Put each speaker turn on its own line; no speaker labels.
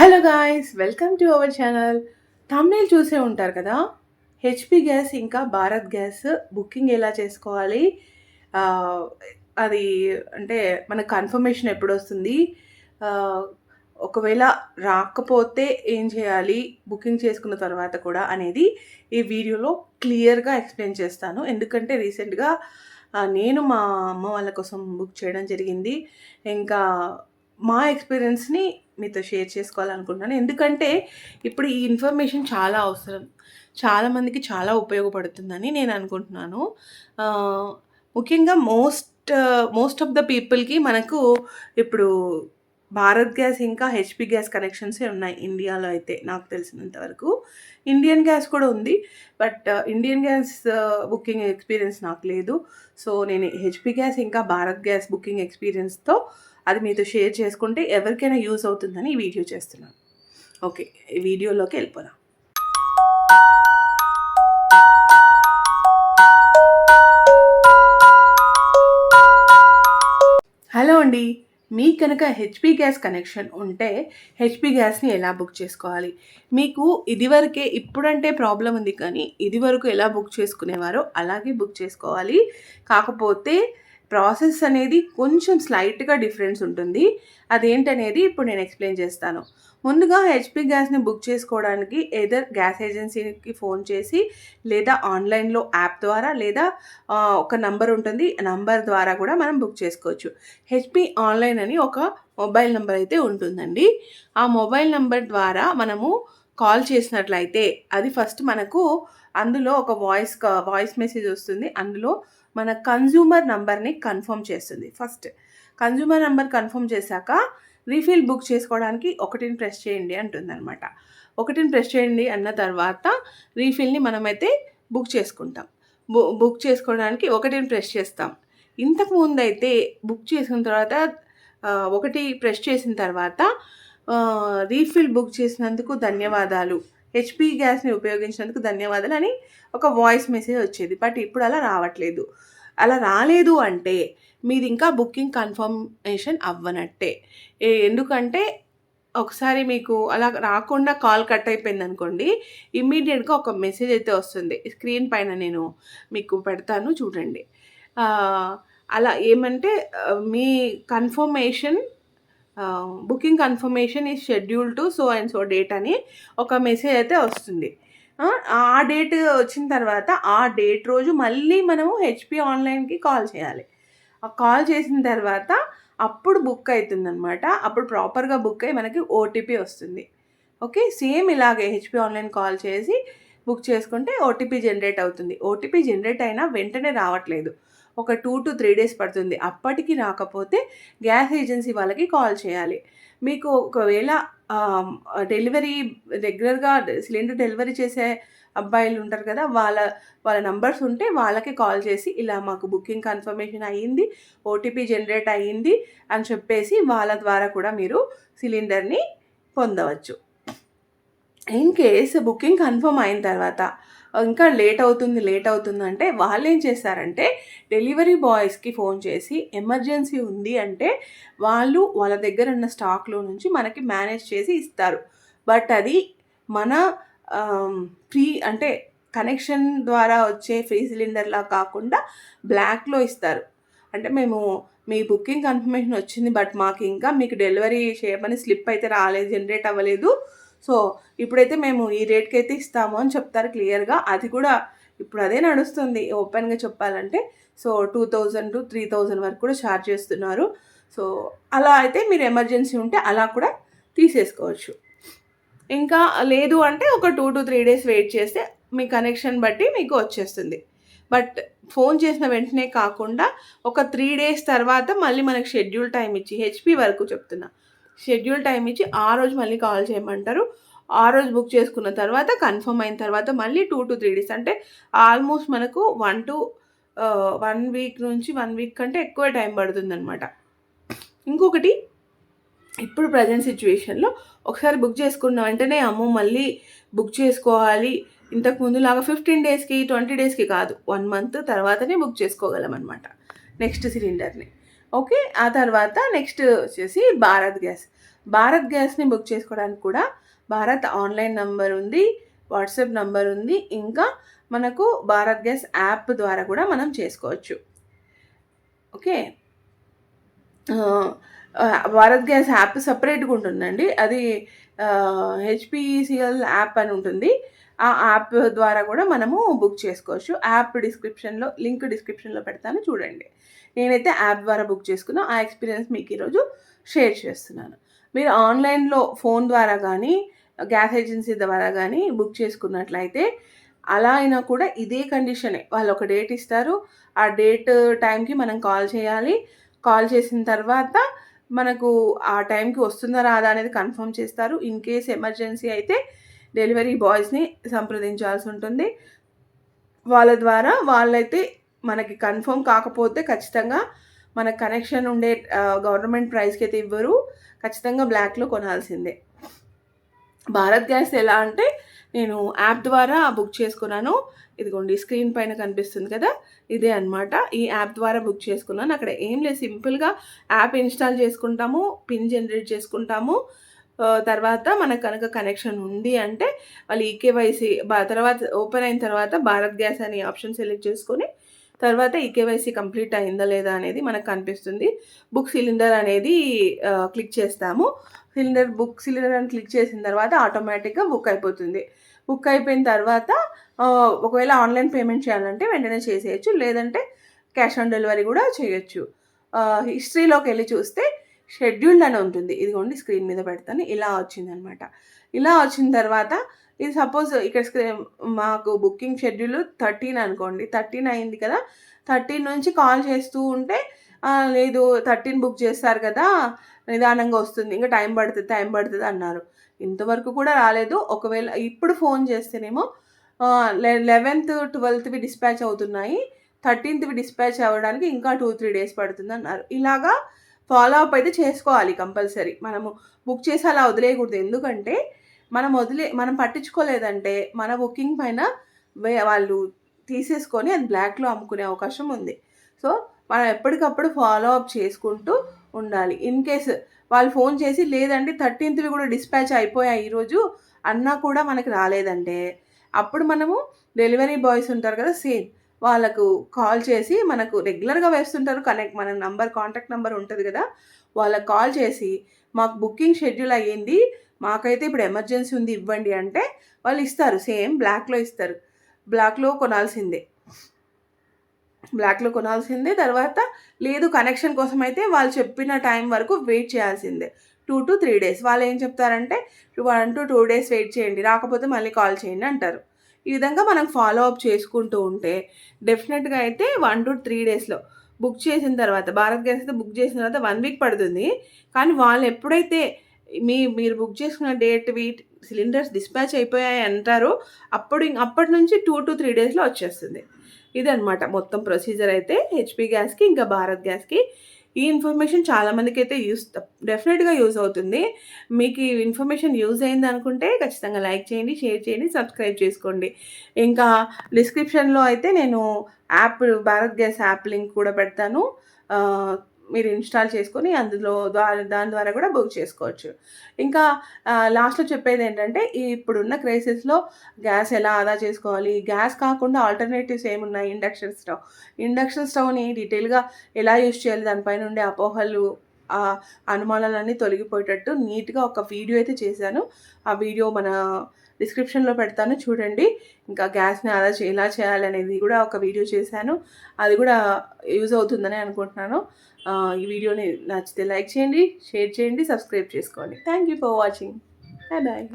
Hello guys, welcome to our channel. Thumbnail చూసే ఉంటారు కదా. హెచ్పి గ్యాస్ ఇంకా భారత్ గ్యాస్ బుకింగ్ ఎలా చేసుకోవాలి, ఆహ్, అది అంటే మనకు కన్ఫర్మేషన్ ఎప్పుడొస్తుంది, ఆహ్, ఒకవేళ రాకపోతే ఏం చేయాలి, బుకింగ్ చేసుకున్న తర్వాత కూడా అనేది ఈ వీడియోలో క్లియర్గా ఎక్స్ప్లెయిన్ చేస్తాను. ఎందుకంటే రీసెంట్గా నేను మా అమ్మ వాళ్ళ కోసం బుక్ చేయడం జరిగింది. ఇంకా మా ఎక్స్పీరియన్స్ని మీతో షేర్ చేసుకోవాలనుకుంటున్నాను. ఎందుకంటే ఇప్పుడు ఈ ఇన్ఫర్మేషన్ చాలా అవసరం. చాలామందికి చాలా ఉపయోగపడుతుందని నేను అనుకుంటున్నాను. ఆహ్, ముఖ్యంగా మోస్ట్ ఆఫ్ ద పీపుల్‌కి మనకు ఇప్పుడు భారత్ గ్యాస్ ఇంకా హెచ్‌పి గ్యాస్ కనెక్షన్సే ఉన్నాయి ఇండియాలో అయితే నాకు తెలిసినంత వరకు. ఇండియన్ గ్యాస్ కూడా ఉంది. But Indian gas booking experience నాకు లేదు. సో, నేను హెచ్‌పి గ్యాస్ ఇంకా భారత్ గ్యాస్ బుకింగ్ ఎక్స్‌పీరియన్స్‌తో అది మీతో షేర్ చేసుకుంటే ఎవరికైనా యూజ్ అవుతుందని ఈ వీడియో చేస్తున్నాను. ఓకే, ఈ వీడియోలోకి వెళ్ళిపోదాం. హలో అండి. మీకు కనుక హెచ్పి గ్యాస్ కనెక్షన్ ఉంటే హెచ్పి గ్యాస్ని ఎలా బుక్ చేసుకోవాలి? మీకు ఇదివరకే, ఇప్పుడంటే ప్రాబ్లం ఉంది కానీ ఇదివరకు ఎలా బుక్ చేసుకునేవారో అలాగే బుక్ చేసుకోవాలి. కాకపోతే ప్రాసెస్ అనేది కొంచెం స్లైట్గా డిఫరెన్స్ ఉంటుంది. అదేంటనేది ఇప్పుడు నేను ఎక్స్ప్లెయిన్ చేస్తాను. ముందుగా హెచ్పి గ్యాస్ని బుక్ చేసుకోవడానికి ఎయిదర్ గ్యాస్ ఏజెన్సీకి ఫోన్ చేసి, లేదా ఆన్లైన్లో యాప్ ద్వారా, లేదా ఒక నంబర్ ఉంటుంది, నంబర్ ద్వారా కూడా మనం బుక్ చేసుకోవచ్చు. హెచ్పి ఆన్లైన్ అని ఒక మొబైల్ నెంబర్ అయితే ఉంటుందండి. ఆ మొబైల్ నెంబర్ ద్వారా మనము కాల్ చేసినట్లయితే అది ఫస్ట్ మనకు అందులో ఒక వాయిస్ మెసేజ్ వస్తుంది. అందులో మన కన్జ్యూమర్ నంబర్ని కన్ఫర్మ్ చేస్తుంది. ఫస్ట్ కన్జ్యూమర్ నంబర్ కన్ఫర్మ్ చేశాక రీఫిల్ బుక్ చేసుకోవడానికి 1ని ప్రెస్ చేయండి అంటుందన్నమాట. 1ని ప్రెస్ చేయండి అన్న తర్వాత రీఫిల్ని మనమైతే బుక్ చేసుకుంటాం. బుక్ చేసుకోవడానికి 1ని ప్రెస్ చేస్తాం. ఇంతకు ముందైతే బుక్ చేసుకున్న తర్వాత 1 ప్రెస్ చేసిన తర్వాత రీఫిల్ బుక్ చేసినందుకు ధన్యవాదాలు, హెచ్పి గ్యాస్ని ఉపయోగించినందుకు ధన్యవాదాలు అని ఒక వాయిస్ మెసేజ్ వచ్చేది. బట్ ఇప్పుడు అలా రావట్లేదు. అలా రాలేదు అంటే మీది ఇంకా బుకింగ్ కన్ఫర్మేషన్ అవ్వనట్టే. ఎందుకంటే ఒకసారి మీకు అలా రాకుండా కాల్ కట్ అయిపోయింది అనుకోండి, ఇమ్మీడియట్గా ఒక మెసేజ్ అయితే వస్తుంది. స్క్రీన్ పైన నేను మీకు పెడతాను చూడండి. అలా ఏమంటే మీ confirmation, booking confirmation is schedule to so and so date అని ఒక మెసేజ్ అయితే వస్తుంది. ఆ డేట్ వచ్చిన తర్వాత ఆ డేట్ రోజు మళ్ళీ మనము హెచ్పి ఆన్లైన్కి కాల్ చేయాలి. ఆ కాల్ చేసిన తర్వాత అప్పుడు బుక్ అవుతుందన్నమాట. అప్పుడు ప్రాపర్గా బుక్ అయ్యి మనకి ఓటీపీ వస్తుంది. ఓకే, సేమ్ ఇలాగే హెచ్పి ఆన్లైన్ కాల్ చేసి బుక్ చేసుకుంటే ఓటీపీ జనరేట్ అవుతుంది. ఓటీపీ జనరేట్ అయినా వెంటనే రావట్లేదు, ఒక 2 to 3 days పడుతుంది. అప్పటికి రాకపోతే గ్యాస్ ఏజెన్సీ వాళ్ళకి కాల్ చేయాలి. మీకు ఒకవేళ డెలివరీ రెగ్యులర్గా సిలిండర్ డెలివరీ చేసే అబ్బాయిలు ఉంటారు కదా, వాళ్ళ నంబర్స్ ఉంటే వాళ్ళకి కాల్ చేసి ఇలా మాకు బుకింగ్ కన్ఫర్మేషన్ అయ్యింది, ఓటీపీ జనరేట్ అయ్యింది అని చెప్పేసి వాళ్ళ ద్వారా కూడా మీరు సిలిండర్ని పొందవచ్చు. ఇన్ కేస్ బుకింగ్ కన్ఫర్మ్ అయిన తర్వాత ఇంకా లేట్ అవుతుంది అంటే వాళ్ళు ఏం చేస్తారంటే డెలివరీ బాయ్స్కి ఫోన్ చేసి ఎమర్జెన్సీ ఉంది అంటే వాళ్ళు వాళ్ళ దగ్గర ఉన్న స్టాక్లో నుంచి మనకి మేనేజ్ చేసి ఇస్తారు. బట్ అది మన ఫ్రీ అంటే కనెక్షన్ ద్వారా వచ్చే ఫ్రీ సిలిండర్లా కాకుండా బ్లాక్లో ఇస్తారు. అంటే మేము మీ బుకింగ్ కన్ఫర్మేషన్ వచ్చింది, బట్ మాకు ఇంకా మీకు డెలివరీ చేయమని స్లిప్ అయితే రాలేదు, జనరేట్ అవ్వలేదు. సో ఇప్పుడైతే మేము ఈ రేట్కి అయితే ఇస్తాము అని చెప్తారు క్లియర్గా. అది కూడా ఇప్పుడు అదే నడుస్తుంది ఓపెన్గా చెప్పాలంటే. సో 2000 to 3000 వరకు కూడా ఛార్జ్ చేస్తున్నారు. సో అలా అయితే మీరు ఎమర్జెన్సీ ఉంటే అలా కూడా తీసేసుకోవచ్చు. ఇంకా లేదు అంటే ఒక 2 to 3 days వెయిట్ చేస్తే మీ కనెక్షన్ బట్టి మీకు వచ్చేస్తుంది. బట్ ఫోన్ చేసిన వెంటనే కాకుండా ఒక 3 days తర్వాత మళ్ళీ మనకు షెడ్యూల్ టైం ఇచ్చి, హెచ్పి వరకు చెప్తున్నా, షెడ్యూల్ టైం ఇచ్చి ఆ రోజు మళ్ళీ కాల్ చేయమంటారు. ఆ రోజు బుక్ చేసుకున్న తర్వాత కన్ఫర్మ్ అయిన తర్వాత మళ్ళీ 2 to 3 days అంటే ఆల్మోస్ట్ మనకు 1 week నుంచి 1 week కంటే ఎక్కువ టైం పడుతుందన్నమాట. ఇంకొకటి, ఇప్పుడు ప్రజెంట్ సిచ్యువేషన్లో ఒకసారి బుక్ చేసుకున్న వెంటనే అమ్మో మళ్ళీ బుక్ చేసుకోవాలి, ఇంతకు ముందులాగా 15 daysకి 20 daysకి కాదు, 1 month తర్వాతనే బుక్ చేసుకోగలం అనమాట నెక్స్ట్ సిలిండర్ని. ఓకే, ఆ తర్వాత నెక్స్ట్ వచ్చేసి భారత్ గ్యాస్. భారత్ గ్యాస్ని బుక్ చేసుకోవడానికి కూడా భారత్ ఆన్లైన్ నంబర్ ఉంది, వాట్సాప్ నంబర్ ఉంది, ఇంకా మనకు భారత్ గ్యాస్ యాప్ ద్వారా కూడా మనం చేసుకోవచ్చు. ఓకే. భారత్ గ్యాస్ యాప్ సపరేట్గా ఉంటుందండి. అది హెచ్పిసిఎల్ యాప్ అని ఉంటుంది. ఆ యాప్ ద్వారా కూడా మనము బుక్ చేసుకోవచ్చు. యాప్ లింక్ డిస్క్రిప్షన్లో పెడతాను, చూడండి. నేనైతే యాప్ ద్వారా బుక్ చేసుకున్న ఆ ఎక్స్పీరియన్స్ మీకు ఈరోజు షేర్ చేస్తున్నాను. మీరు ఆన్లైన్లో ఫోన్ ద్వారా కానీ గ్యాస్ ఏజెన్సీ ద్వారా కానీ బుక్ చేసుకున్నట్లయితే అలా అయినా కూడా ఇదే కండిషనే. వాళ్ళు ఒక డేట్ ఇస్తారు, ఆ డేట్ టైంకి మనం కాల్ చేయాలి. కాల్ చేసిన తర్వాత మనకు ఆ టైంకి వస్తుందా రాదా అనేది కన్ఫర్మ్ చేస్తారు. ఇన్ కేస్ ఎమర్జెన్సీ అయితే డెలివరీ బాయ్స్ని సంప్రదించాల్సి ఉంటుంది. వాళ్ళ ద్వారా వాళ్ళైతే మనకి కన్ఫర్మ్ కాకపోతే ఖచ్చితంగా మనకు కనెక్షన్ ఉండే గవర్నమెంట్ ప్రైస్కి అయితే ఇవ్వరు, ఖచ్చితంగా బ్లాక్లో కొనాల్సిందే. భారత్ గ్యాస్ ఎలా అంటే నేను యాప్ ద్వారా బుక్ చేసుకున్నాను. ఇదిగోండి స్క్రీన్ పైన కనిపిస్తుంది కదా, ఇదే అనమాట. ఈ యాప్ ద్వారా బుక్ చేసుకున్నాను. అక్కడ ఏం లేదు, సింపుల్గా యాప్ ఇన్స్టాల్ చేసుకుంటాము, పిన్ జనరేట్ చేసుకుంటాము. తర్వాత మనకు కనుక కనెక్షన్ ఉంది అంటే వాళ్ళు ఈకేవైసీ తర్వాత ఓపెన్ అయిన తర్వాత భారత్ గ్యాస్ అనే ఆప్షన్ సెలెక్ట్ చేసుకొని తర్వాత ఈకేవైసీ కంప్లీట్ అయిందా లేదా అనేది మనకు కనిపిస్తుంది. బుక్ సిలిండర్ అనేది క్లిక్ చేస్తాము. బుక్ సిలిండర్ అని క్లిక్ చేసిన తర్వాత ఆటోమేటిక్గా బుక్ అయిపోతుంది. బుక్ అయిపోయిన తర్వాత ఒకవేళ ఆన్లైన్ పేమెంట్ చేయాలంటే వెంటనే చేసేయచ్చు, లేదంటే క్యాష్ ఆన్ డెలివరీ కూడా చేయొచ్చు. హిస్టరీలోకి వెళ్ళి చూస్తే షెడ్యూల్డ్ అని ఉంటుంది. ఇదిగోండి స్క్రీన్ మీద పెడతాను. ఇలా వచ్చిందనమాట. ఇలా వచ్చిన తర్వాత ఇది సపోజ్ ఇక్కడ మాకు బుకింగ్ షెడ్యూల్ 13 అనుకోండి. 13 అయింది కదా, 13 నుంచి కాల్ చేస్తూ ఉంటే లేదు 13 బుక్ చేస్తారు కదా, నిదానంగా వస్తుంది, ఇంకా టైం పడుతుంది అన్నారు. ఇంతవరకు కూడా రాలేదు. ఒకవేళ ఇప్పుడు ఫోన్ చేస్తేనేమో 11th 12th డిస్పాచ్ అవుతున్నాయి, 13th డిస్పాచ్ అవ్వడానికి ఇంకా 2-3 డేస్ పడుతుంది అన్నారు. ఇలాగా ఫాలో అప్ అయితే చేసుకోవాలి కంపల్సరీ. మనము బుక్ చేసి అలా వదిలేయకూడదు. ఎందుకంటే మనం పట్టించుకోలేదంటే మన బుకింగ్ పైన వాళ్ళు తీసేసుకొని అది బ్లాక్లో అమ్ముకునే అవకాశం ఉంది. సో మనం ఎప్పటికప్పుడు ఫాలో అప్ చేసుకుంటూ ఉండాలి. ఇన్ కేసు వాళ్ళు ఫోన్ చేసి లేదంటే 13th కూడా డిస్పాచ్ అయిపోయాయి ఈరోజు అన్నా కూడా మనకి రాలేదంటే అప్పుడు మనము డెలివరీ బాయ్స్ ఉంటారు కదా, సేమ్ వాళ్ళకు కాల్ చేసి, మనకు రెగ్యులర్గా వేస్తుంటారు మన కాంటాక్ట్ నెంబర్ ఉంటుంది కదా, వాళ్ళకి కాల్ చేసి మాకు బుకింగ్ షెడ్యూల్ అయ్యింది, మాకైతే ఇప్పుడు ఎమర్జెన్సీ ఉంది ఇవ్వండి అంటే వాళ్ళు ఇస్తారు. సేమ్ బ్లాక్లో ఇస్తారు. బ్లాక్లో కొనాల్సిందే. తర్వాత లేదు కనెక్షన్ కోసం అయితే వాళ్ళు చెప్పిన టైం వరకు వెయిట్ చేయాల్సిందే, 2 to 3 days. వాళ్ళు ఏం చెప్తారంటే 1 to 2 days వెయిట్ చేయండి, రాకపోతే మళ్ళీ కాల్ చేయండి అంటారు. ఈ విధంగా మనం ఫాలో అప్ చేసుకుంటూ ఉంటే డెఫినెట్గా అయితే 1 to 3 daysలో బుక్ చేసిన తర్వాత, భారత్ గ్యాస్ అయితే బుక్ చేసిన తర్వాత 1 week పడుతుంది. కానీ వాళ్ళు ఎప్పుడైతే మీరు బుక్ చేసుకున్న డేట్వి సిలిండర్స్ డిస్పాచ్ అయిపోయాయి అంటారో అప్పటి నుంచి 2 to 3 daysలో వచ్చేస్తుంది. ఇదనమాట మొత్తం ప్రొసీజర్ అయితే హెచ్పి గ్యాస్కి ఇంకా భారత్ గ్యాస్కి. ఈ ఇన్ఫర్మేషన్ చాలామందికి అయితే డెఫినెట్గా యూజ్ అవుతుంది. మీకు ఈ ఇన్ఫర్మేషన్ యూజ్ అయింది అనుకుంటే ఖచ్చితంగా లైక్ చేయండి, షేర్ చేయండి, సబ్స్క్రైబ్ చేసుకోండి. ఇంకా డిస్క్రిప్షన్లో అయితే నేను భారత్ గ్యాస్ యాప్ లింక్ కూడా పెడతాను. మీరు ఇన్స్టాల్ చేసుకొని దాని ద్వారా కూడా బుక్ చేసుకోవచ్చు. ఇంకా లాస్ట్లో చెప్పేది ఏంటంటే ఇప్పుడున్న క్రైసిస్లో గ్యాస్ ఎలా ఆదా చేసుకోవాలి, గ్యాస్ కాకుండా ఆల్టర్నేటివ్స్ ఏమున్నాయి, ఇండక్షన్ స్టవ్ని డీటెయిల్గా ఎలా యూజ్ చేయాలి, దానిపైన ఉండే అపోహలు అనుమానాలన్నీ తొలగిపోయేటట్టు నీట్గా ఒక వీడియో అయితే చేశాను. ఆ వీడియో మన డిస్క్రిప్షన్లో పెడతాను, చూడండి. ఇంకా గ్యాస్ని ఎలా చేయాలి అనేది కూడా ఒక వీడియో చేశాను, అది కూడా యూజ్ అవుతుందని అనుకుంటున్నాను. ఈ వీడియోని నచ్చితే లైక్ చేయండి, షేర్ చేయండి, సబ్స్క్రైబ్ చేసుకోండి. Thank you for watching. Bye bye.